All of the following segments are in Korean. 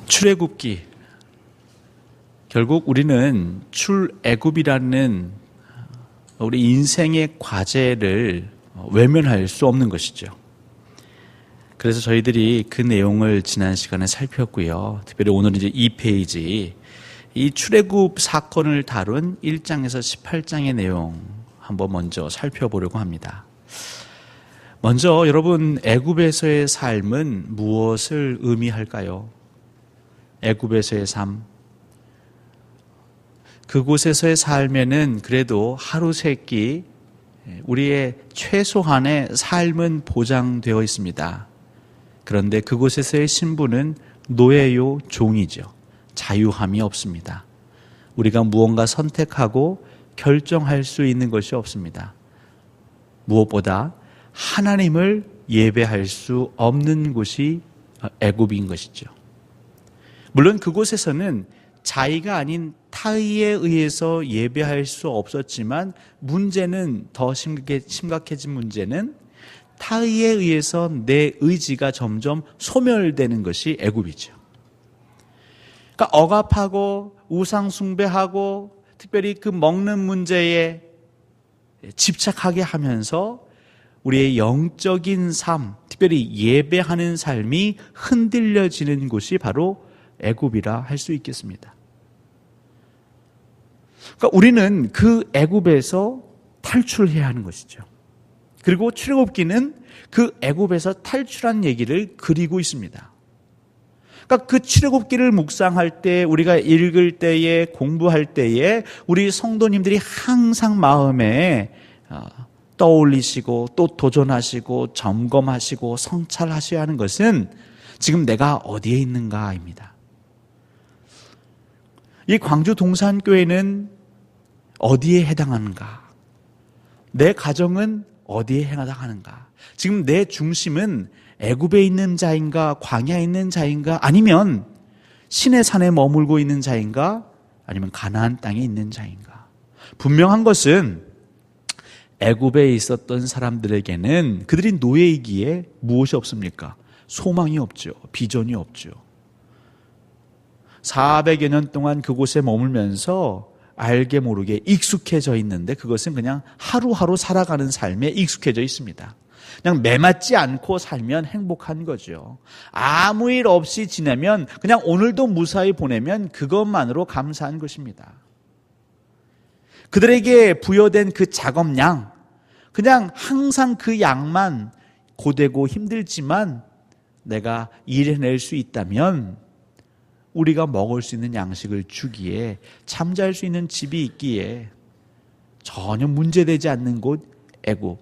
출애굽기, 결국 우리는 출애굽이라는 우리 인생의 과제를 외면할 수 없는 것이죠. 그래서 저희들이 그 내용을 지난 시간에 살폈고요. 특별히 오늘은 이제 2페이지, 이 출애굽 사건을 다룬 1장에서 18장의 내용 한번 먼저 살펴보려고 합니다. 먼저 여러분, 애굽에서의 삶은 무엇을 의미할까요? 애굽에서의 삶. 그곳에서의 삶에는 그래도 하루 세 끼 우리의 최소한의 삶은 보장되어 있습니다. 그런데 그곳에서의 신분은 노예요, 종이죠. 자유함이 없습니다. 우리가 무언가 선택하고 결정할 수 있는 것이 없습니다. 무엇보다 하나님을 예배할 수 없는 곳이 애굽인 것이죠. 물론 그곳에서는 자의가 아닌 타의에 의해서 예배할 수 없었지만, 문제는 더 심각해진 문제는 타의에 의해서 내 의지가 점점 소멸되는 것이 애굽이죠. 그러니까 억압하고 우상 숭배하고 특별히 그 먹는 문제에 집착하게 하면서 우리의 영적인 삶, 특별히 예배하는 삶이 흔들려지는 곳이 바로 애굽이라 할 수 있겠습니다. 그러니까 우리는 그 애굽에서 탈출해야 하는 것이죠. 그리고 출애굽기는 그 애굽에서 탈출한 얘기를 그리고 있습니다. 그러니까 그 출애굽기를 묵상할 때, 우리가 읽을 때에, 공부할 때에 우리 성도님들이 항상 마음에 떠올리시고 또 도전하시고 점검하시고 성찰하셔야 하는 것은 지금 내가 어디에 있는가입니다. 이 광주 동산교회는 어디에 해당하는가? 내 가정은 어디에 해당하는가? 지금 내 중심은 애굽에 있는 자인가, 광야에 있는 자인가, 아니면 시내 산에 머물고 있는 자인가, 아니면 가나안 땅에 있는 자인가? 분명한 것은 애굽에 있었던 사람들에게는 그들이 노예이기에 무엇이 없습니까? 소망이 없죠. 비전이 없죠. 400여 년 동안 그곳에 머물면서 알게 모르게 익숙해져 있는데, 그것은 그냥 하루하루 살아가는 삶에 익숙해져 있습니다. 그냥 매맞지 않고 살면 행복한 거죠. 아무 일 없이 지내면, 그냥 오늘도 무사히 보내면 그것만으로 감사한 것입니다. 그들에게 부여된 그 작업량, 그냥 항상 그 양만 고되고 힘들지만 내가 일해낼 수 있다면, 우리가 먹을 수 있는 양식을 주기에, 잠잘 수 있는 집이 있기에 전혀 문제되지 않는 곳 애굽.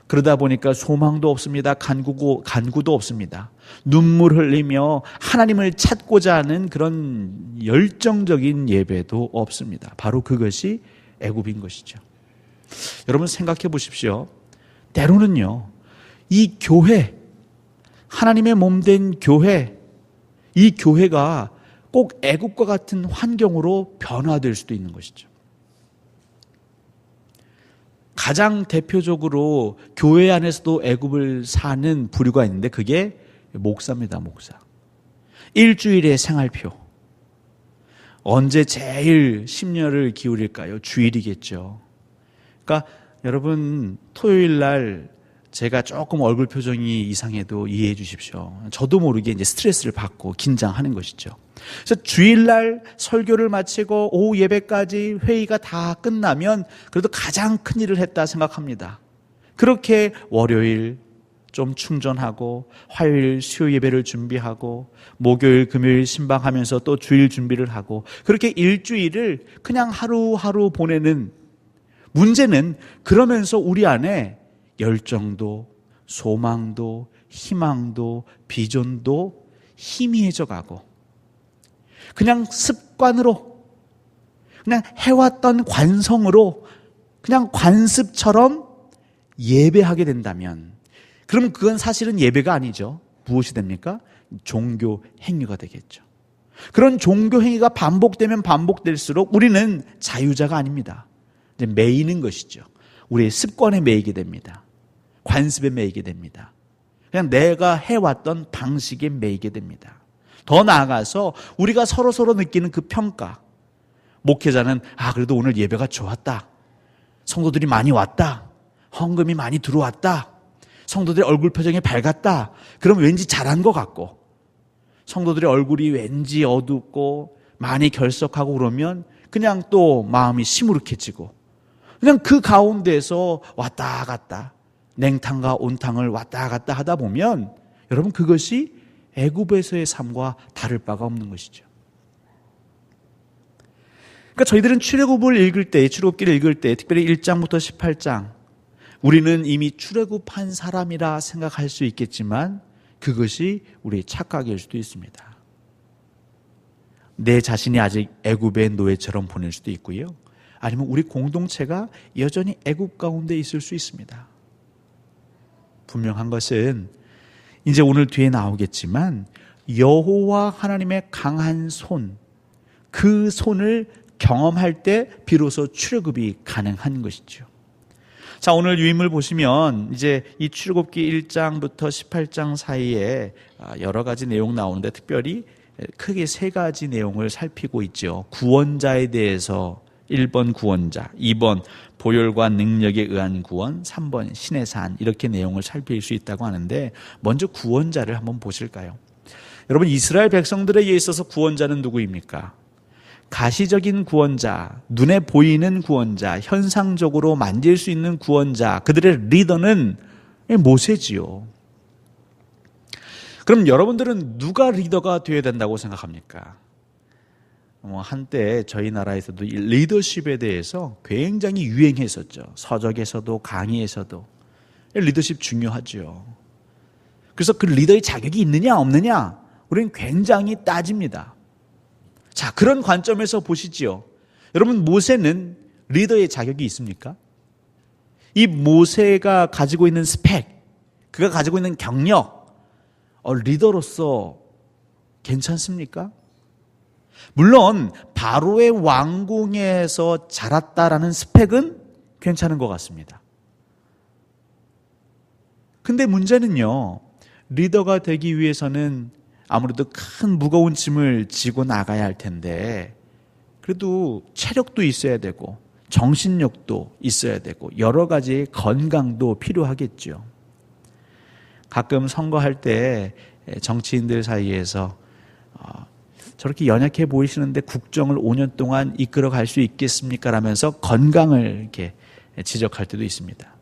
그러다 보니까 소망도 없습니다. 간구도 없습니다. 눈물 흘리며 하나님을 찾고자 하는 그런 열정적인 예배도 없습니다. 바로 그것이 애굽인 것이죠. 여러분 생각해 보십시오. 때로는요, 이 교회, 하나님의 몸된 교회, 이 교회가 꼭 애굽과 같은 환경으로 변화될 수도 있는 것이죠. 가장 대표적으로 교회 안에서도 애굽을 사는 부류가 있는데, 그게 목사입니다. 목사. 일주일의 생활표. 언제 제일 심려를 기울일까요? 주일이겠죠. 그러니까 여러분, 토요일 날 제가 조금 얼굴 표정이 이상해도 이해해 주십시오. 저도 모르게 이제 스트레스를 받고 긴장하는 것이죠. 그래서 주일날 설교를 마치고 오후 예배까지 회의가 다 끝나면 그래도 가장 큰 일을 했다 생각합니다. 그렇게 월요일 좀 충전하고, 화요일 수요 예배를 준비하고, 목요일 금요일 신방하면서 또 주일 준비를 하고, 그렇게 일주일을 그냥 하루하루 보내는, 문제는 그러면서 우리 안에 열정도, 소망도, 희망도, 비전도 희미해져 가고, 그냥 습관으로, 그냥 해왔던 관성으로, 그냥 관습처럼 예배하게 된다면, 그럼 그건 사실은 예배가 아니죠. 무엇이 됩니까? 종교 행위가 되겠죠. 그런 종교 행위가 반복되면 반복될수록 우리는 자유자가 아닙니다. 이제 매이는 것이죠. 우리의 습관에 매이게 됩니다. 관습에 매이게 됩니다. 그냥 내가 해왔던 방식에 매이게 됩니다. 더 나아가서 우리가 서로서로 느끼는 그 평가. 목회자는 그래도 오늘 예배가 좋았다. 성도들이 많이 왔다. 헌금이 많이 들어왔다. 성도들의 얼굴 표정이 밝았다. 그럼 왠지 잘한 것 같고, 성도들의 얼굴이 왠지 어둡고 많이 결석하고 그러면 그냥 또 마음이 시무룩해지고, 그냥 그 가운데서 왔다 갔다 냉탕과 온탕을 왔다 갔다 하다 보면 여러분, 그것이 애굽에서의 삶과 다를 바가 없는 것이죠. 그러니까 저희들은 출애굽기를 읽을 때 특별히 1장부터 18장, 우리는 이미 출애굽한 사람이라 생각할 수 있겠지만 그것이 우리의 착각일 수도 있습니다. 내 자신이 아직 애굽의 노예처럼 보낼 수도 있고요. 아니면 우리 공동체가 여전히 애굽 가운데 있을 수 있습니다. 분명한 것은 이제 오늘 뒤에 나오겠지만 여호와 하나님의 강한 손, 그 손을 경험할 때 비로소 출애굽이 가능한 것이죠. 자, 오늘 유인물 보시면 이제 이 출애굽기 1장부터 18장 사이에 여러 가지 내용 나오는데 특별히 크게 세 가지 내용을 살피고 있죠. 구원자에 대해서 1번 구원자, 2번 보혈과 능력에 의한 구원, 3번 신의 산, 이렇게 내용을 살필 수 있다고 하는데 먼저 구원자를 한번 보실까요? 여러분, 이스라엘 백성들에 있어서 구원자는 누구입니까? 가시적인 구원자, 눈에 보이는 구원자, 현상적으로 만질 수 있는 구원자, 그들의 리더는 모세지요. 그럼 여러분들은 누가 리더가 되어야 된다고 생각합니까? 한때 저희 나라에서도 이 리더십에 대해서 굉장히 유행했었죠. 서적에서도 강의에서도. 리더십 중요하죠. 그래서 그 리더의 자격이 있느냐 없느냐 우리는 굉장히 따집니다. 자, 그런 관점에서 보시지요. 여러분, 모세는 리더의 자격이 있습니까? 이 모세가 가지고 있는 스펙, 그가 가지고 있는 경력, 리더로서 괜찮습니까? 물론 바로의 왕궁에서 자랐다라는 스펙은 괜찮은 것 같습니다. 근데 문제는요, 리더가 되기 위해서는 아무래도 큰 무거운 짐을 지고 나가야 할 텐데 그래도 체력도 있어야 되고 정신력도 있어야 되고 여러 가지 건강도 필요하겠죠. 가끔 선거할 때 정치인들 사이에서 저렇게 연약해 보이시는데 국정을 5년 동안 이끌어 갈 수 있겠습니까? 라면서 건강을 이렇게 지적할 때도 있습니다.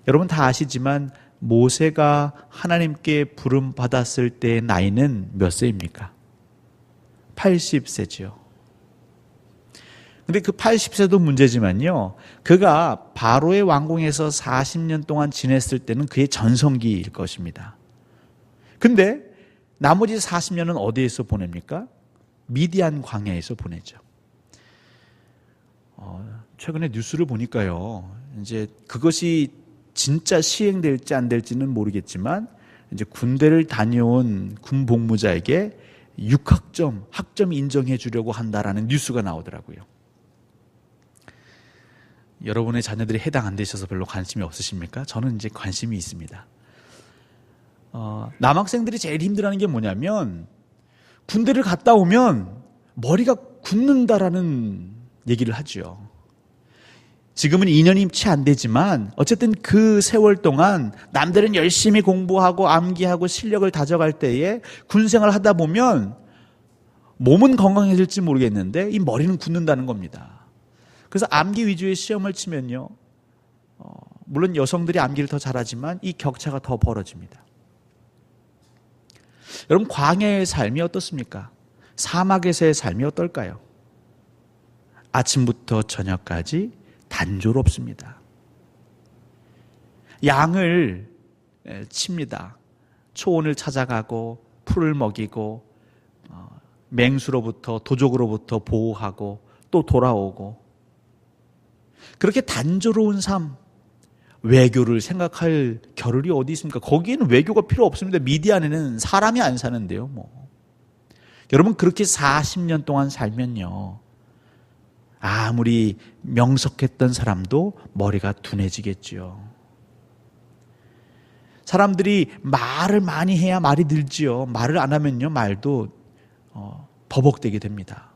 여러분 다 아시지만 모세가 하나님께 부름 받았을 때의 나이는 몇 세입니까? 80세죠. 근데 그 80세도 문제지만요, 그가 바로의 왕궁에서 40년 동안 지냈을 때는 그의 전성기일 것입니다. 근데 나머지 40년은 어디에서 보냅니까? 미디안 광야에서 보내죠. 최근에 뉴스를 보니까요, 이제 그것이 진짜 시행될지 안 될지는 모르겠지만 이제 군대를 다녀온 군 복무자에게 6학점, 학점 인정해 주려고 한다라는 뉴스가 나오더라고요. 여러분의 자녀들이 해당 안 되셔서 별로 관심이 없으십니까? 저는 이제 관심이 있습니다. 남학생들이 제일 힘들어하는 게 뭐냐면 군대를 갔다 오면 머리가 굳는다라는 얘기를 하죠. 지금은 2년이 채 안 되지만 어쨌든 그 세월 동안 남들은 열심히 공부하고 암기하고 실력을 다져갈 때에 군생활을 하다 보면 몸은 건강해질지 모르겠는데 이 머리는 굳는다는 겁니다. 그래서 암기 위주의 시험을 치면요, 물론 여성들이 암기를 더 잘하지만 이 격차가 더 벌어집니다. 여러분, 광야의 삶이 어떻습니까? 사막에서의 삶이 어떨까요? 아침부터 저녁까지 단조롭습니다. 양을 칩니다. 초원을 찾아가고 풀을 먹이고 맹수로부터 도적으로부터 보호하고 또 돌아오고, 그렇게 단조로운 삶, 외교를 생각할 겨를이 어디 있습니까? 거기에는 외교가 필요 없습니다. 미디안에는 사람이 안 사는데요. 여러분, 그렇게 40년 동안 살면요, 아무리 명석했던 사람도 머리가 둔해지겠죠. 사람들이 말을 많이 해야 말이 늘지요. 말을 안 하면요, 말도 버벅대게 됩니다.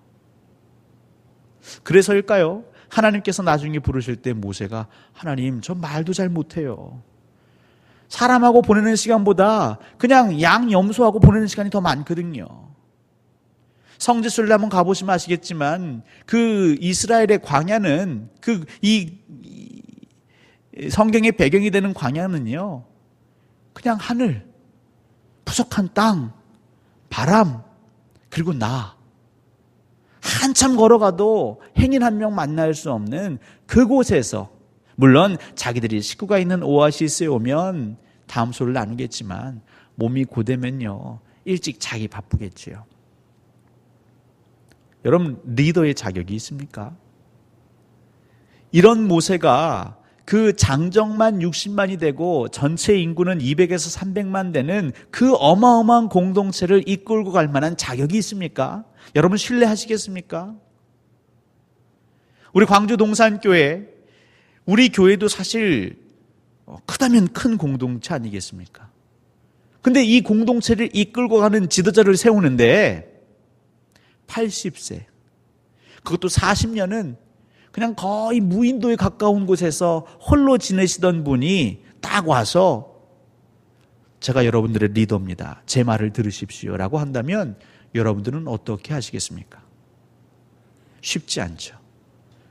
그래서일까요? 하나님께서 나중에 부르실 때 모세가 하나님, 저 말도 잘 못해요. 사람하고 보내는 시간보다 그냥 양 염소하고 보내는 시간이 더 많거든요. 성지순례 한번 가보시면 아시겠지만 그 이스라엘의 광야는 이 성경의 배경이 되는 광야는요, 그냥 하늘, 부족한 땅, 바람, 그리고 나. 한참 걸어가도 행인 한 명 만날 수 없는 그곳에서, 물론 자기들이 식구가 있는 오아시스에 오면 다음 소리를 나누겠지만 몸이 고되면요, 일찍 자기 바쁘겠지요. 여러분, 리더의 자격이 있습니까? 이런 모세가 그 장정만 60만이 되고 전체 인구는 200에서 300만 되는 그 어마어마한 공동체를 이끌고 갈 만한 자격이 있습니까? 여러분 신뢰하시겠습니까? 우리 광주 동산교회, 우리 교회도 사실 크다면 큰 공동체 아니겠습니까? 근데 이 공동체를 이끌고 가는 지도자를 세우는데 80세, 그것도 40년은 그냥 거의 무인도에 가까운 곳에서 홀로 지내시던 분이 딱 와서 제가 여러분들의 리더입니다, 제 말을 들으십시오 라고 한다면 여러분들은 어떻게 하시겠습니까? 쉽지 않죠.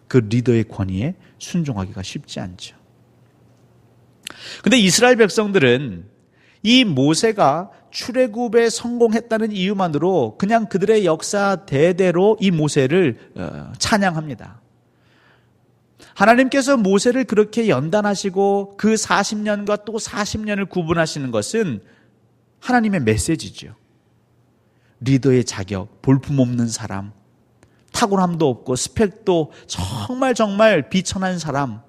그 리더의 권위에 순종하기가 쉽지 않죠. 근데 이스라엘 백성들은 이 모세가 출애굽에 성공했다는 이유만으로 그냥 그들의 역사 대대로 이 모세를 찬양합니다. 하나님께서 모세를 그렇게 연단하시고 그 40년과 또 40년을 구분하시는 것은 하나님의 메시지죠. 리더의 자격, 볼품없는 사람, 탁월함도 없고 스펙도 정말 비천한 사람,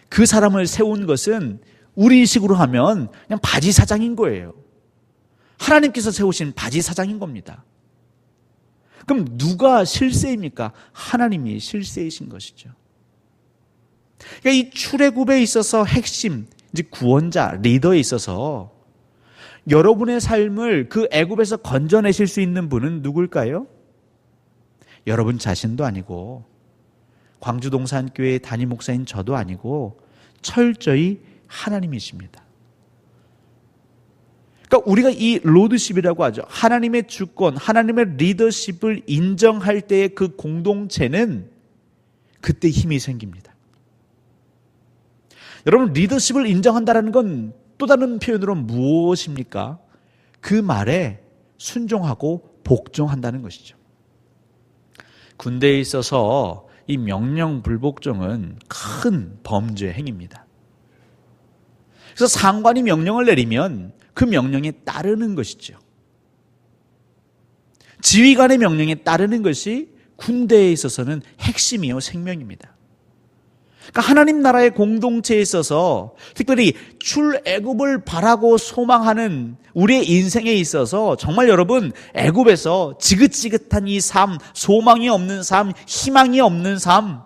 그 사람을 세운 것은 우리식으로 하면 그냥 바지 사장인 거예요. 하나님께서 세우신 바지 사장인 겁니다. 그럼 누가 실세입니까? 하나님이 실세이신 것이죠. 그러니까 이 출애굽에 있어서 핵심, 이제 구원자, 리더에 있어서 여러분의 삶을 그 애굽에서 건져내실 수 있는 분은 누굴까요? 여러분 자신도 아니고 광주동산교회 담임 목사인 저도 아니고 철저히 하나님이십니다. 그러니까 우리가 이 로드십이라고 하죠. 하나님의 주권, 하나님의 리더십을 인정할 때의 그 공동체는 그때 힘이 생깁니다. 여러분, 리더십을 인정한다는 건 또 다른 표현으로 무엇입니까? 그 말에 순종하고 복종한다는 것이죠. 군대에 있어서 이 명령 불복종은 큰 범죄 행위입니다. 그래서 상관이 명령을 내리면 그 명령에 따르는 것이죠. 지휘관의 명령에 따르는 것이 군대에 있어서는 핵심이요, 생명입니다. 그러니까 하나님 나라의 공동체에 있어서 특별히 출애굽을 바라고 소망하는 우리의 인생에 있어서 정말 여러분, 애굽에서 지긋지긋한 이 삶, 소망이 없는 삶, 희망이 없는 삶,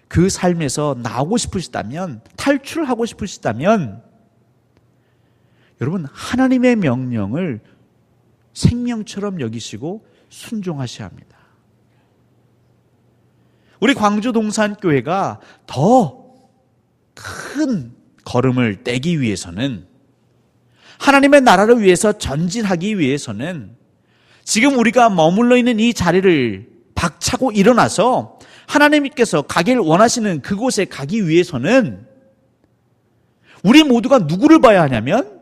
그 삶에서 나오고 싶으시다면, 탈출하고 싶으시다면 여러분, 하나님의 명령을 생명처럼 여기시고 순종하셔야 합니다. 우리 광주 동산교회가 더 큰 걸음을 떼기 위해서는, 하나님의 나라를 위해서 전진하기 위해서는 지금 우리가 머물러 있는 이 자리를 박차고 일어나서 하나님께서 가길 원하시는 그곳에 가기 위해서는 우리 모두가 누구를 봐야 하냐면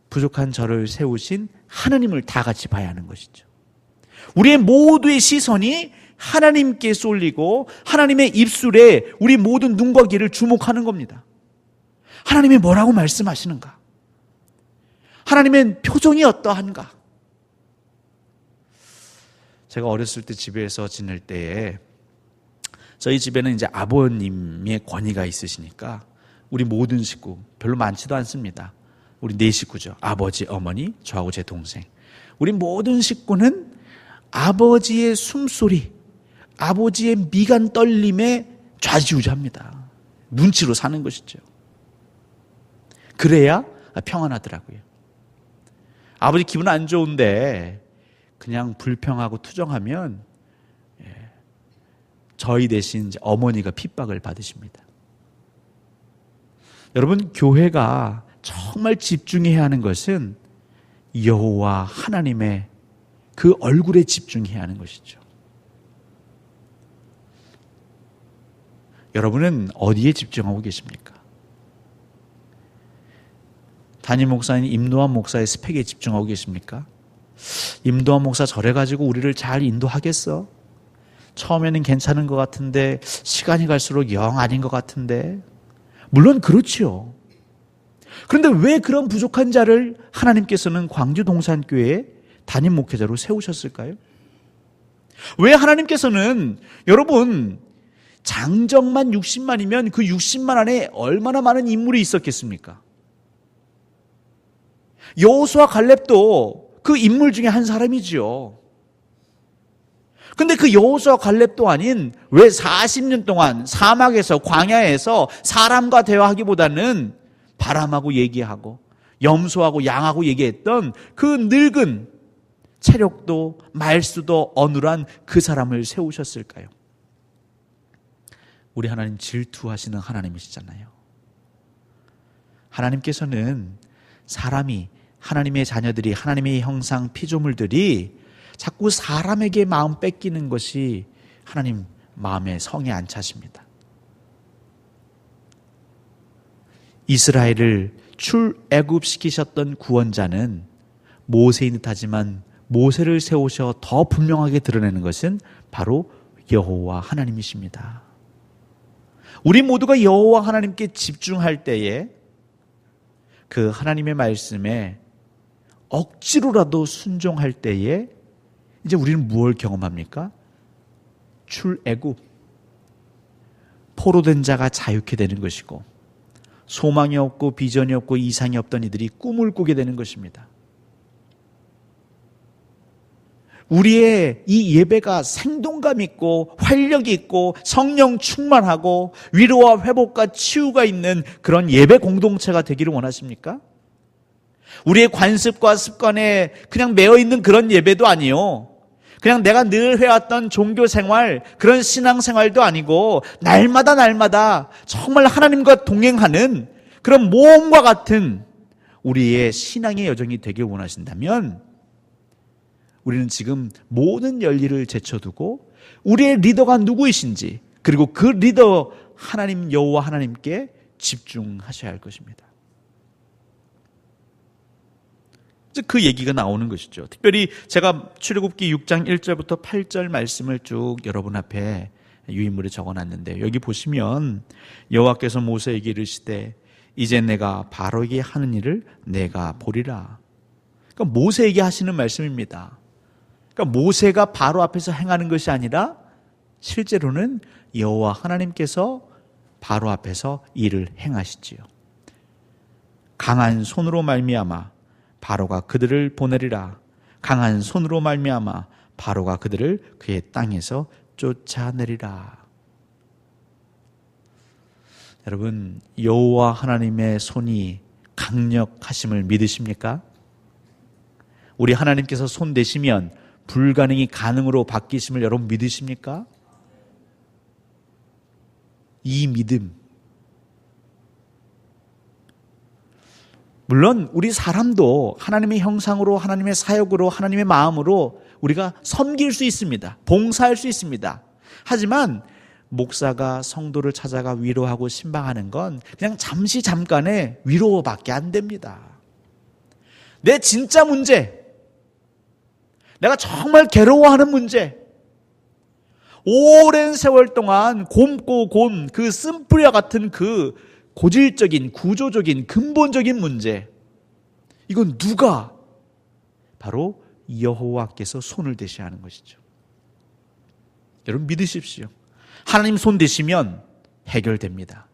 부족한 저를 세우신 하나님을 다 같이 봐야 하는 것이죠. 우리의 모두의 시선이 하나님께 쏠리고 하나님의 입술에 우리 모든 눈과 귀를 주목하는 겁니다. 하나님이 뭐라고 말씀하시는가? 하나님의 표정이 어떠한가? 제가 어렸을 때 집에서 지낼 때에 저희 집에는 이제 아버님의 권위가 있으시니까 우리 모든 식구, 별로 많지도 않습니다. 우리 4식구죠. 아버지, 어머니, 저하고 제 동생. 우리 모든 식구는 아버지의 숨소리, 아버지의 미간 떨림에 좌지우지합니다. 눈치로 사는 것이죠. 그래야 평안하더라고요. 아버지 기분 안 좋은데 그냥 불평하고 투정하면 저희 대신 어머니가 핍박을 받으십니다. 여러분, 교회가 정말 집중해야 하는 것은 여호와 하나님의 그 얼굴에 집중해야 하는 것이죠. 여러분은 어디에 집중하고 계십니까? 담임 목사인 임노한 목사의 스펙에 집중하고 계십니까? 임노한 목사 저래가지고 우리를 잘 인도하겠어? 처음에는 괜찮은 것 같은데 시간이 갈수록 영 아닌 것 같은데. 물론 그렇지요. 그런데 왜 그런 부족한 자를 하나님께서는 광주 동산교회에 담임 목회자로 세우셨을까요? 왜 하나님께서는, 여러분, 장정만 60만이면 그 60만 안에 얼마나 많은 인물이 있었겠습니까? 여호수아 갈렙도 그 인물 중에 한 사람이지요. 근데 그 여호수아 갈렙도 아닌 왜 40년 동안 사막에서, 광야에서 사람과 대화하기보다는 바람하고 얘기하고 염소하고 양하고 얘기했던 그 늙은, 체력도 말수도 어눌한 그 사람을 세우셨을까요? 우리 하나님 질투하시는 하나님이시잖아요. 하나님께서는 사람이, 하나님의 자녀들이, 하나님의 형상 피조물들이 자꾸 사람에게 마음 뺏기는 것이 하나님 마음에 성에 안 차십니다. 이스라엘을 출애굽시키셨던 구원자는 모세인 듯하지만 모세를 세우셔 더 분명하게 드러내는 것은 바로 여호와 하나님이십니다. 우리 모두가 여호와 하나님께 집중할 때에 그 하나님의 말씀에 억지로라도 순종할 때에 이제 우리는 무엇을 경험합니까? 출애굽, 포로된 자가 자유케 되는 것이고, 소망이 없고 비전이 없고 이상이 없던 이들이 꿈을 꾸게 되는 것입니다. 우리의 이 예배가 생동감 있고 활력이 있고 성령 충만하고 위로와 회복과 치유가 있는 그런 예배 공동체가 되기를 원하십니까? 우리의 관습과 습관에 그냥 매여 있는 그런 예배도 아니요, 그냥 내가 늘 해왔던 종교 생활, 그런 신앙 생활도 아니고 날마다 정말 하나님과 동행하는 그런 모험과 같은 우리의 신앙의 여정이 되길 원하신다면 우리는 지금 모든 열일을 제쳐두고 우리의 리더가 누구이신지, 그리고 그 리더 하나님 여호와 하나님께 집중하셔야 할 것입니다. 그 얘기가 나오는 것이죠. 특별히 제가 출애굽기 6장 1절부터 8절 말씀을 쭉 여러분 앞에 유인물에 적어놨는데, 여기 보시면 여호와께서 모세에게 이르시되 이제 내가 바로에게 하는 일을 내가 보리라. 그러니까 모세에게 하시는 말씀입니다. 그러니까 모세가 바로 앞에서 행하는 것이 아니라 실제로는 여호와 하나님께서 바로 앞에서 일을 행하시지요. 강한 손으로 말미암아 바로가 그들을 보내리라. 강한 손으로 말미암아 바로가 그들을 그의 땅에서 쫓아내리라. 여러분, 여호와 하나님의 손이 강력하심을 믿으십니까? 우리 하나님께서 손 대시면 불가능이 가능으로 바뀌심을 여러분 믿으십니까? 이 믿음, 물론 우리 사람도 하나님의 형상으로, 하나님의 사역으로, 하나님의 마음으로 우리가 섬길 수 있습니다. 봉사할 수 있습니다. 하지만 목사가 성도를 찾아가 위로하고 신방하는 건 그냥 잠깐의 위로밖에 안 됩니다. 내 진짜 문제, 내가 정말 괴로워하는 문제, 오랜 세월 동안 곰고 그 쓴뿌리와 같은 그 고질적인, 구조적인, 근본적인 문제, 이건 누가? 바로 여호와께서 손을 대셔야 하는 것이죠. 여러분 믿으십시오. 하나님 손 대시면 해결됩니다.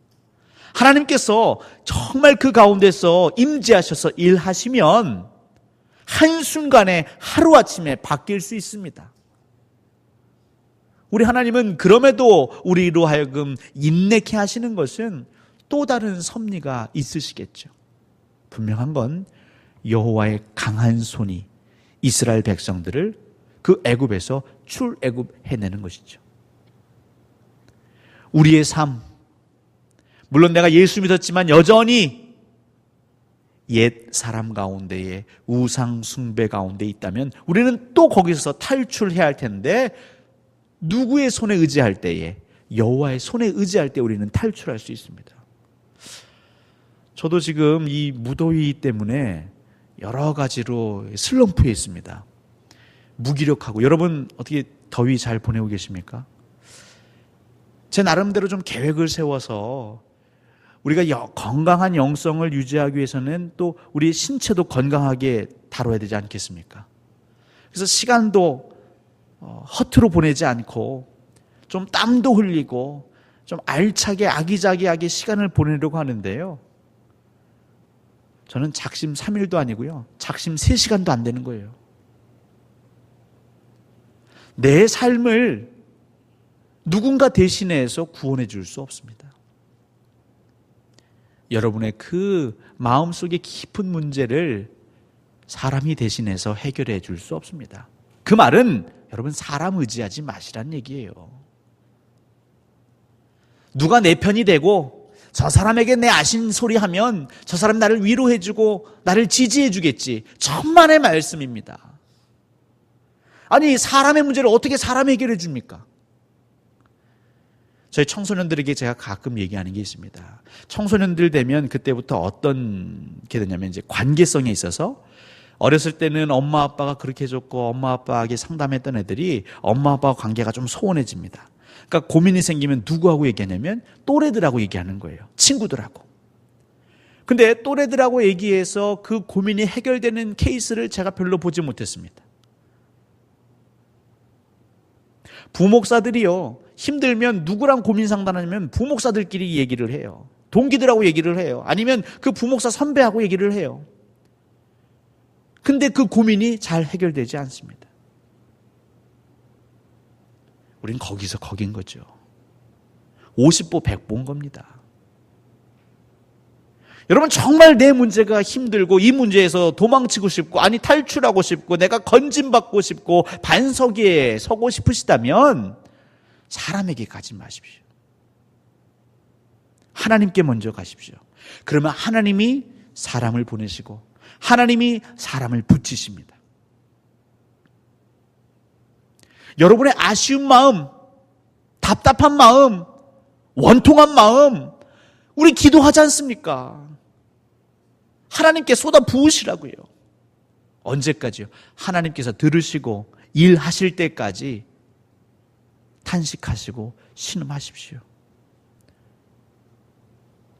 하나님께서 정말 그 가운데서 임재하셔서 일하시면 한순간에 하루아침에 바뀔 수 있습니다. 우리 하나님은 그럼에도 우리로 하여금 인내케 하시는 것은 또 다른 섭리가 있으시겠죠. 분명한 건 여호와의 강한 손이 이스라엘 백성들을 그 애굽에서 출애굽해내는 것이죠. 우리의 삶, 물론 내가 예수 믿었지만 여전히 옛 사람 가운데에 우상 숭배 가운데 있다면 우리는 또 거기서 탈출해야 할 텐데, 누구의 손에 의지할 때에, 여호와의 손에 의지할 때 우리는 탈출할 수 있습니다. 저도 지금 이 무더위 때문에 여러 가지로 슬럼프에 있습니다. 무기력하고. 여러분 어떻게 더위 잘 보내고 계십니까? 제 나름대로 좀 계획을 세워서 우리가 건강한 영성을 유지하기 위해서는 또 우리 신체도 건강하게 다뤄야 되지 않겠습니까? 그래서 시간도 허투루 보내지 않고 좀 땀도 흘리고 좀 알차게 아기자기하게 시간을 보내려고 하는데요. 저는 작심 3일도 아니고요. 작심 3시간도 안 되는 거예요. 내 삶을 누군가 대신해서 구원해 줄 수 없습니다. 여러분의 그 마음속의 깊은 문제를 사람이 대신해서 해결해 줄 수 없습니다. 그 말은 여러분 사람 의지하지 마시란 얘기예요. 누가 내 편이 되고 저 사람에게 내 아신 소리 하면 저 사람이 나를 위로해 주고 나를 지지해 주겠지. 천만의 말씀입니다. 아니, 사람의 문제를 어떻게 사람이 해결해 줍니까? 저희 청소년들에게 제가 가끔 얘기하는 게 있습니다. 청소년들 되면 그때부터 어떤 게 되냐면 이제 관계성에 있어서 어렸을 때는 엄마 아빠가 그렇게 해줬고 엄마 아빠에게 상담했던 애들이 엄마 아빠와 관계가 좀 소원해집니다. 그러니까 고민이 생기면 누구하고 얘기하냐면 또래들하고 얘기하는 거예요. 친구들하고. 근데 또래들하고 얘기해서 그 고민이 해결되는 케이스를 제가 별로 보지 못했습니다. 부목사들이요, 힘들면 누구랑 고민 상담하냐면 부목사들끼리 얘기를 해요. 동기들하고 얘기를 해요. 아니면 그 부목사 선배하고 얘기를 해요. 근데 그 고민이 잘 해결되지 않습니다. 우린 거기서 거긴 거죠. 50보 100보인 겁니다. 여러분, 정말 내 문제가 힘들고 이 문제에서 도망치고 싶고, 아니 탈출하고 싶고, 내가 건진받고 싶고 반석에 서고 싶으시다면 사람에게 가지 마십시오. 하나님께 먼저 가십시오. 그러면 하나님이 사람을 보내시고 하나님이 사람을 붙이십니다. 여러분의 아쉬운 마음, 답답한 마음, 원통한 마음, 우리 기도하지 않습니까? 하나님께 쏟아 부으시라고요. 언제까지요? 하나님께서 들으시고 일하실 때까지 탄식하시고 신음하십시오.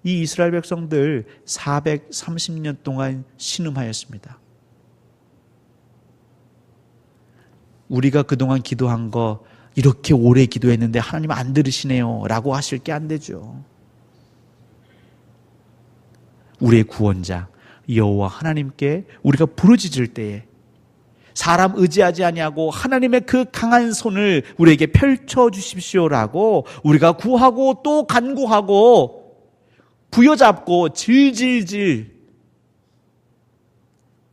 이 이스라엘 백성들 430년 동안 신음하였습니다. 우리가 그동안 기도한 거 이렇게 오래 기도했는데 하나님 안 들으시네요 라고 하실 게 안 되죠. 우리의 구원자 여호와 하나님께 우리가 부르짖을 때에 사람 의지하지 아니하고 하나님의 그 강한 손을 우리에게 펼쳐 주십시오라고 우리가 구하고 또 간구하고 부여잡고 질질질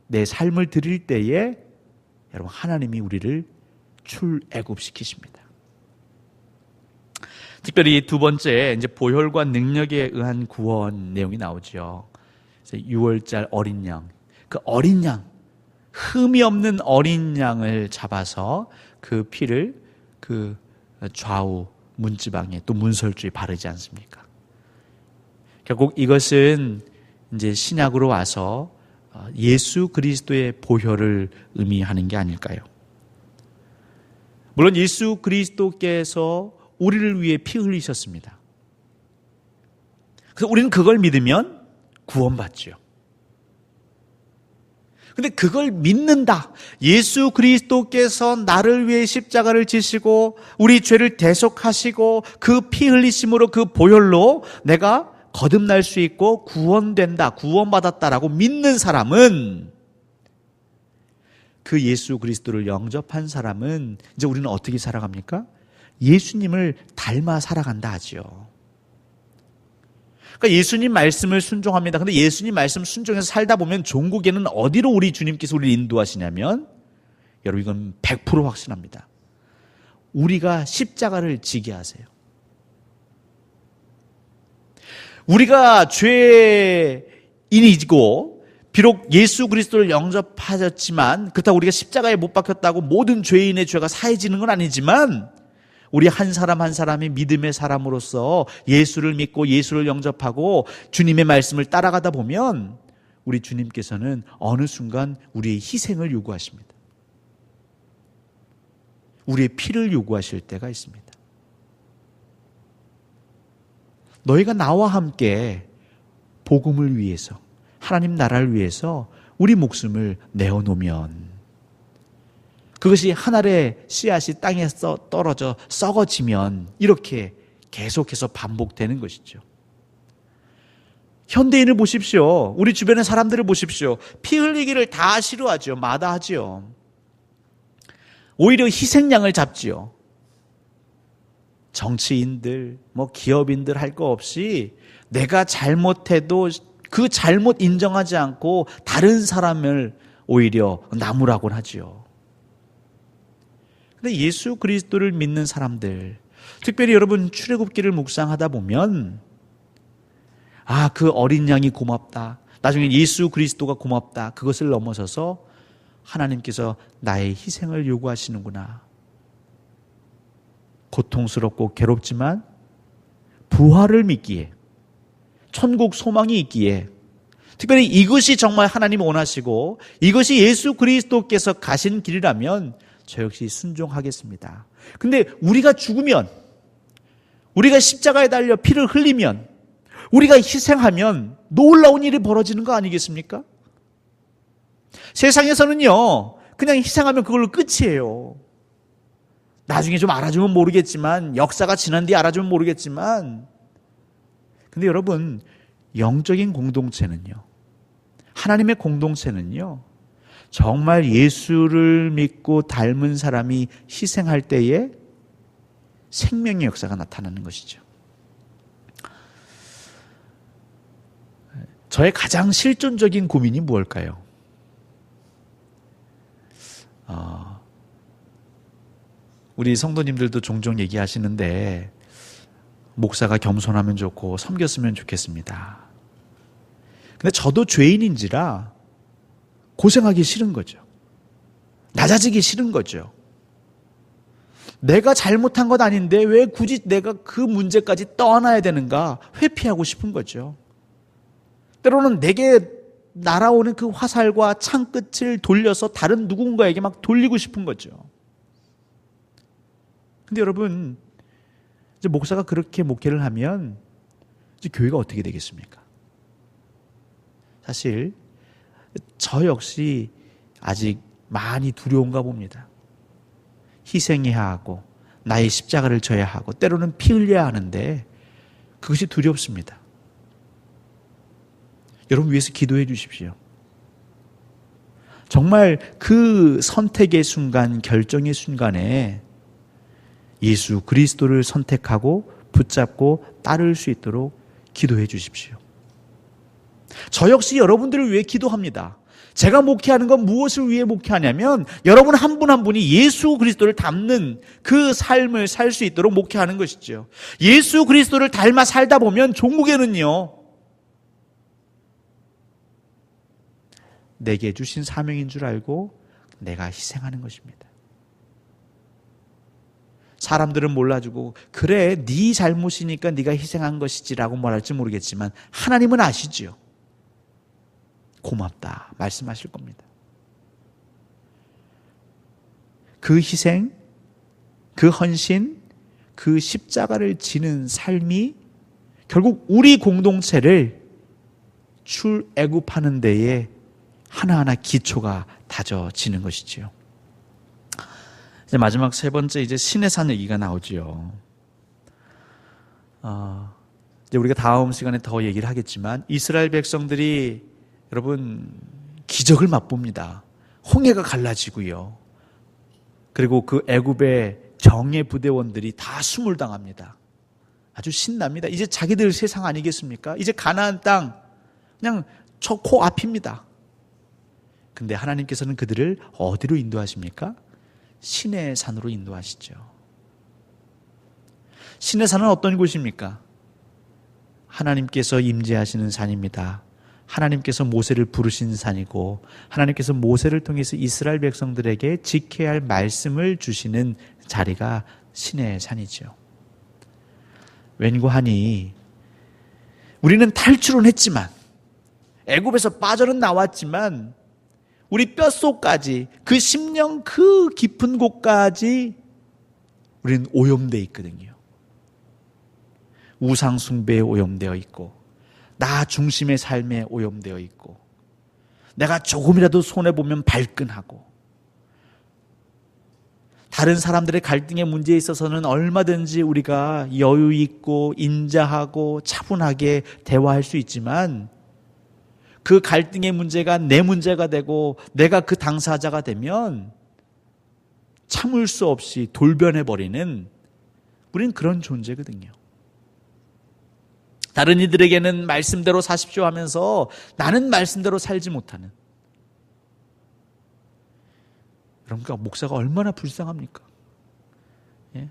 내 삶을 드릴 때에 여러분, 하나님이 우리를 출애굽시키십니다. 특별히 두 번째, 이제 보혈과 능력에 의한 구원 내용이 나오죠. 6월절 어린 양, 그 어린 양, 흠이 없는 어린 양을 잡아서 그 피를 그 좌우 문지방에 또 문설주에 바르지 않습니까? 결국 이것은 이제 신약으로 와서 예수 그리스도의 보혈을 의미하는 게 아닐까요? 물론 예수 그리스도께서 우리를 위해 피 흘리셨습니다. 그래서 우리는 그걸 믿으면 구원받죠. 근데 그걸 믿는다. 예수 그리스도께서 나를 위해 십자가를 지시고 우리 죄를 대속하시고 그 피 흘리심으로 그 보혈로 내가 거듭날 수 있고 구원된다, 구원받았다라고 믿는 사람은, 그 예수 그리스도를 영접한 사람은 이제 우리는 어떻게 살아갑니까? 예수님을 닮아 살아간다 하죠. 그러니까 예수님 말씀을 순종합니다. 근데 예수님 말씀 순종해서 살다 보면 종국에는 어디로 우리 주님께서 우리를 인도하시냐면, 여러분 이건 100% 확신합니다. 우리가 십자가를 지게 하세요. 우리가 죄인이고 비록 예수 그리스도를 영접하셨지만, 그렇다고 우리가 십자가에 못 박혔다고 모든 죄인의 죄가 사해지는 건 아니지만, 우리 한 사람 한 사람이 믿음의 사람으로서 예수를 믿고 예수를 영접하고 주님의 말씀을 따라가다 보면 우리 주님께서는 어느 순간 우리의 희생을 요구하십니다. 우리의 피를 요구하실 때가 있습니다. 너희가 나와 함께 복음을 위해서, 하나님 나라를 위해서 우리 목숨을 내어놓으면 그것이 한 알의 씨앗이 땅에서 떨어져 썩어지면 이렇게 계속해서 반복되는 것이죠. 현대인을 보십시오. 우리 주변의 사람들을 보십시오. 피 흘리기를 다 싫어하죠. 마다하지요. 오히려 희생양을 잡지요. 정치인들, 기업인들 할 거 없이 내가 잘못해도 그 잘못 인정하지 않고 다른 사람을 오히려 나무라곤 하지요. 근데 예수 그리스도를 믿는 사람들, 특별히 여러분 출애굽기를 묵상하다 보면 그 어린 양이 고맙다, 나중에 예수 그리스도가 고맙다, 그것을 넘어서서 하나님께서 나의 희생을 요구하시는구나. 고통스럽고 괴롭지만 부활을 믿기에, 천국 소망이 있기에, 특별히 이것이 정말 하나님이 원하시고 이것이 예수 그리스도께서 가신 길이라면 저 역시 순종하겠습니다. 근데 우리가 죽으면, 우리가 십자가에 달려 피를 흘리면, 우리가 희생하면 놀라운 일이 벌어지는 거 아니겠습니까? 세상에서는요, 그냥 희생하면 그걸로 끝이에요. 나중에 좀 알아주면 모르겠지만, 역사가 지난 뒤에 알아주면 모르겠지만, 근데 여러분, 영적인 공동체는요, 하나님의 공동체는요, 정말 예수를 믿고 닮은 사람이 희생할 때에 생명의 역사가 나타나는 것이죠. 저의 가장 실존적인 고민이 무엇일까요? 우리 성도님들도 종종 얘기하시는데 목사가 겸손하면 좋고 섬겼으면 좋겠습니다. 근데 저도 죄인인지라 고생하기 싫은 거죠. 낮아지기 싫은 거죠. 내가 잘못한 것 아닌데 왜 굳이 내가 그 문제까지 떠안아야 되는가 회피하고 싶은 거죠. 때로는 내게 날아오는 그 화살과 창끝을 돌려서 다른 누군가에게 막 돌리고 싶은 거죠. 근데 여러분, 이제 목사가 그렇게 목회를 하면 이제 교회가 어떻게 되겠습니까? 사실 저 역시 아직 많이 두려운가 봅니다. 희생해야 하고 나의 십자가를 져야 하고 때로는 피 흘려야 하는데 그것이 두렵습니다. 여러분 위해서 기도해 주십시오. 정말 그 선택의 순간, 결정의 순간에 예수 그리스도를 선택하고 붙잡고 따를 수 있도록 기도해 주십시오. 저 역시 여러분들을 위해 기도합니다. 제가 목회하는 건 무엇을 위해 목회하냐면 여러분 한 분 한 분이 예수 그리스도를 닮는 그 삶을 살 수 있도록 목회하는 것이죠. 예수 그리스도를 닮아 살다 보면 종국에는요, 내게 주신 사명인 줄 알고 내가 희생하는 것입니다. 사람들은 몰라주고 그래 네 잘못이니까 네가 희생한 것이지라고 말할지 모르겠지만 하나님은 아시죠. 고맙다 말씀하실 겁니다. 그 희생, 그 헌신, 그 십자가를 지는 삶이 결국 우리 공동체를 출애굽하는 데에 하나하나 기초가 다져지는 것이지요. 이제 마지막 세 번째, 이제 시내산 얘기가 나오지요. 이제 우리가 다음 시간에 더 얘기를 하겠지만 이스라엘 백성들이 여러분 기적을 맛봅니다. 홍해가 갈라지고요. 그리고 그 애굽의 정예 부대원들이 다 수물당합니다. 아주 신납니다. 이제 자기들 세상 아니겠습니까? 이제 가나안 땅 그냥 저 코앞입니다. 근데 하나님께서는 그들을 어디로 인도하십니까? 시내 산으로 인도하시죠. 시내 산은 어떤 곳입니까? 하나님께서 임재하시는 산입니다. 하나님께서 모세를 부르신 산이고 하나님께서 모세를 통해서 이스라엘 백성들에게 지켜야 할 말씀을 주시는 자리가 시내 산이죠. 왠고하니 우리는 탈출은 했지만 애굽에서 빠져는 나왔지만 우리 뼛속까지 그 심령 그 깊은 곳까지 우리는 오염되어 있거든요. 우상 숭배에 오염되어 있고 나 중심의 삶에 오염되어 있고 내가 조금이라도 손해보면 발끈하고 다른 사람들의 갈등의 문제에 있어서는 얼마든지 우리가 여유 있고 인자하고 차분하게 대화할 수 있지만 그 갈등의 문제가 내 문제가 되고 내가 그 당사자가 되면 참을 수 없이 돌변해버리는 우리는 그런 존재거든요. 다른 이들에게는 말씀대로 사십시오 하면서 나는 말씀대로 살지 못하는. 그러니까 목사가 얼마나 불쌍합니까? 예?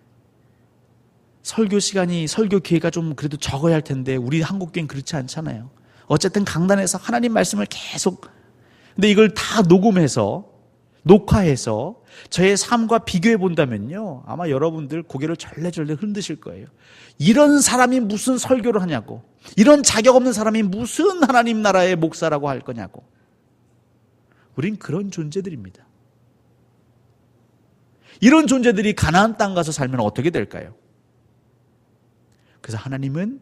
설교 시간이, 설교 기회가 좀 그래도 적어야 할 텐데 우리 한국교회는 그렇지 않잖아요. 어쨌든 강단에서 하나님 말씀을 계속, 근데 이걸 다 녹음해서 녹화해서 저의 삶과 비교해 본다면요, 아마 여러분들 고개를 절레절레 흔드실 거예요. 이런 사람이 무슨 설교를 하냐고, 이런 자격 없는 사람이 무슨 하나님 나라의 목사라고 할 거냐고. 우린 그런 존재들입니다. 이런 존재들이 가나안 땅 가서 살면 어떻게 될까요? 그래서 하나님은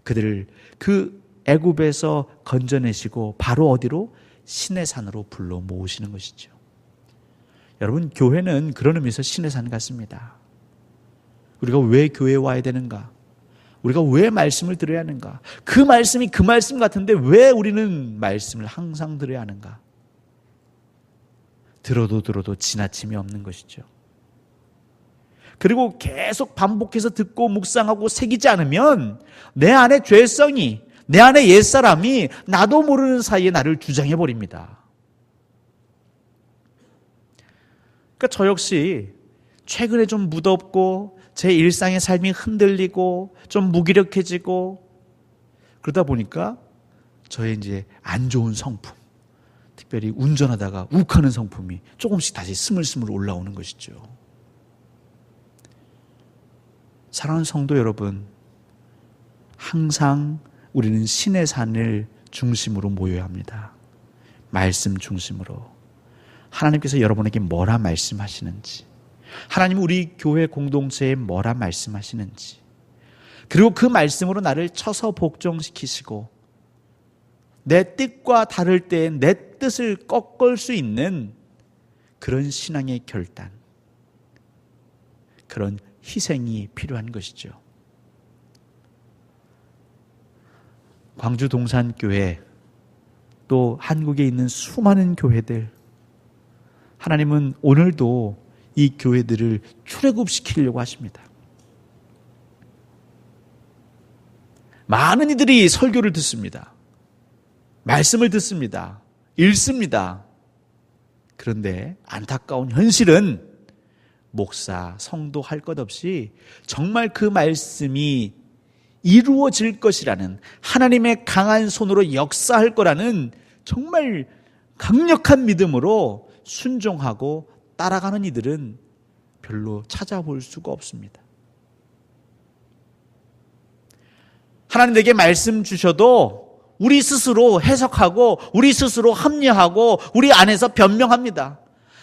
그들을 그 애굽에서 건져내시고 바로 어디로? 시내산으로 불러 모으시는 것이죠. 여러분, 교회는 그런 의미에서 시내산 같습니다. 우리가 왜 교회에 와야 되는가? 우리가 왜 말씀을 들어야 하는가? 그 말씀이 그 말씀 같은데 왜 우리는 말씀을 항상 들어야 하는가? 들어도 지나침이 없는 것이죠. 그리고 계속 반복해서 듣고 묵상하고 새기지 않으면 내 안에 죄성이, 내 안에 옛사람이 나도 모르는 사이에 나를 주장해버립니다. 그러니까 저 역시 최근에 좀 무덥고 제 일상의 삶이 흔들리고 좀 무기력해지고 그러다 보니까 저의 이제 안 좋은 성품, 특별히 운전하다가 욱하는 성품이 조금씩 다시 스물스물 올라오는 것이죠. 사랑하는 성도 여러분, 항상 우리는 신의 산을 중심으로 모여야 합니다. 말씀 중심으로. 하나님께서 여러분에게 뭐라 말씀하시는지, 하나님 우리 교회 공동체에 뭐라 말씀하시는지, 그리고 그 말씀으로 나를 쳐서 복종시키시고 내 뜻과 다를 때 내 뜻을 꺾을 수 있는 그런 신앙의 결단, 그런 희생이 필요한 것이죠. 광주 동산교회, 또 한국에 있는 수많은 교회들, 하나님은 오늘도 이 교회들을 출애굽시키려고 하십니다. 많은 이들이 설교를 듣습니다. 말씀을 듣습니다. 읽습니다. 그런데 안타까운 현실은 목사, 성도 할 것 없이 정말 그 말씀이 이루어질 것이라는, 하나님의 강한 손으로 역사할 거라는 정말 강력한 믿음으로 순종하고 따라가는 이들은 별로 찾아볼 수가 없습니다. 하나님 내게 말씀 주셔도 우리 스스로 해석하고 우리 스스로 합리화하고 우리 안에서 변명합니다.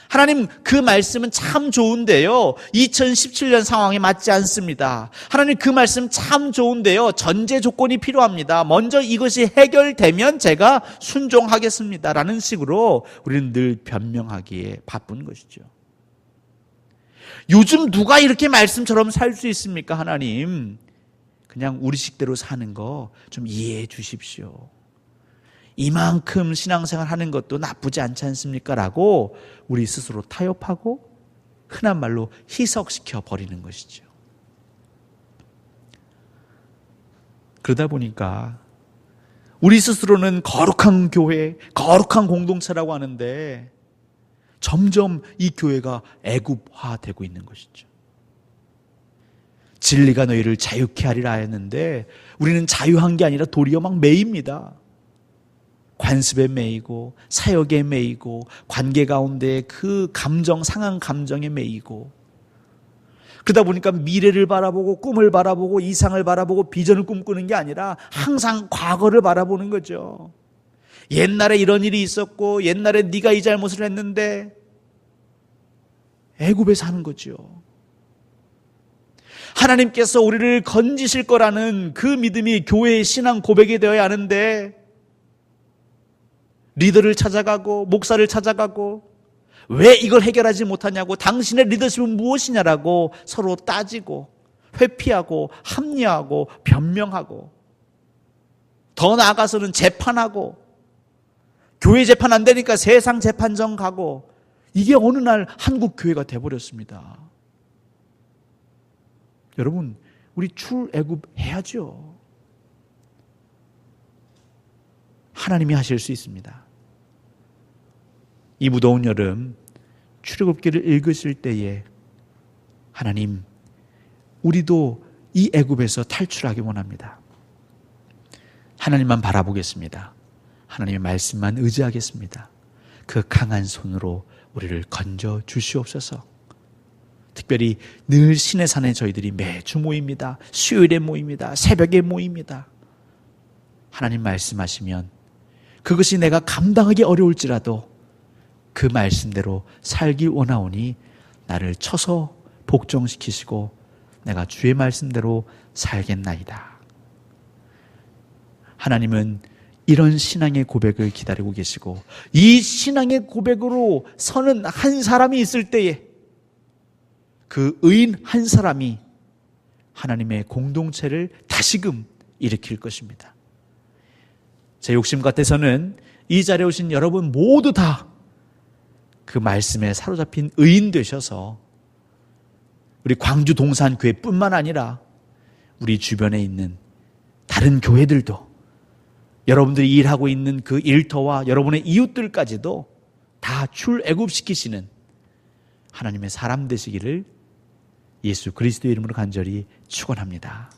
하나님 그 말씀은 참 좋은데요, 2017년 상황에 맞지 않습니다. 하나님 그 말씀 참 좋은데요, 전제 조건이 필요합니다. 먼저 이것이 해결되면 제가 순종하겠습니다 라는 식으로 우리는 늘 변명하기에 바쁜 것이죠. 요즘 누가 이렇게 말씀처럼 살 수 있습니까? 하나님, 그냥 우리 식대로 사는 거 좀 이해해 주십시오. 이만큼 신앙생활 하는 것도 나쁘지 않지 않습니까? 라고 우리 스스로 타협하고 흔한 말로 희석시켜 버리는 것이죠. 그러다 보니까 우리 스스로는 거룩한 교회, 거룩한 공동체라고 하는데 점점 이 교회가 애굽화되고 있는 것이죠. 진리가 너희를 자유케 하리라 했는데 우리는 자유한 게 아니라 도리어 막 매입니다. 관습에 매이고 사역에 매이고 관계 가운데 그 감정, 상한 감정에 매이고 그러다 보니까 미래를 바라보고 꿈을 바라보고 이상을 바라보고 비전을 꿈꾸는 게 아니라 항상 과거를 바라보는 거죠. 옛날에 이런 일이 있었고 옛날에 네가 이 잘못을 했는데 애굽에 사는 거죠. 하나님께서 우리를 건지실 거라는 그 믿음이 교회의 신앙 고백이 되어야 하는데 리더를 찾아가고 목사를 찾아가고 왜 이걸 해결하지 못하냐고 당신의 리더십은 무엇이냐라고 서로 따지고 회피하고 합리화하고 변명하고 더 나아가서는 재판하고 교회 재판 안 되니까 세상 재판정 가고 이게 어느 날 한국 교회가 돼버렸습니다. 여러분 우리 출애굽 해야죠. 하나님이 하실 수 있습니다. 이 무더운 여름 출애굽기를 읽으실 때에 하나님 우리도 이 애굽에서 탈출하기 원합니다. 하나님만 바라보겠습니다. 하나님의 말씀만 의지하겠습니다. 그 강한 손으로 우리를 건져 주시옵소서. 특별히 늘 신의 산에 저희들이 매주 모입니다. 수요일에 모입니다. 새벽에 모입니다. 하나님 말씀하시면 그것이 내가 감당하기 어려울지라도 그 말씀대로 살기 원하오니 나를 쳐서 복종시키시고 내가 주의 말씀대로 살겠나이다. 하나님은 이런 신앙의 고백을 기다리고 계시고 이 신앙의 고백으로 서는 한 사람이 있을 때에 그 의인 한 사람이 하나님의 공동체를 다시금 일으킬 것입니다. 제 욕심 같아서는 이 자리에 오신 여러분 모두 다 그 말씀에 사로잡힌 의인 되셔서 우리 광주 동산교회뿐만 아니라 우리 주변에 있는 다른 교회들도 여러분들이 일하고 있는 그 일터와 여러분의 이웃들까지도 다 출애굽시키시는 하나님의 사람 되시기를 예수 그리스도의 이름으로 간절히 축원합니다.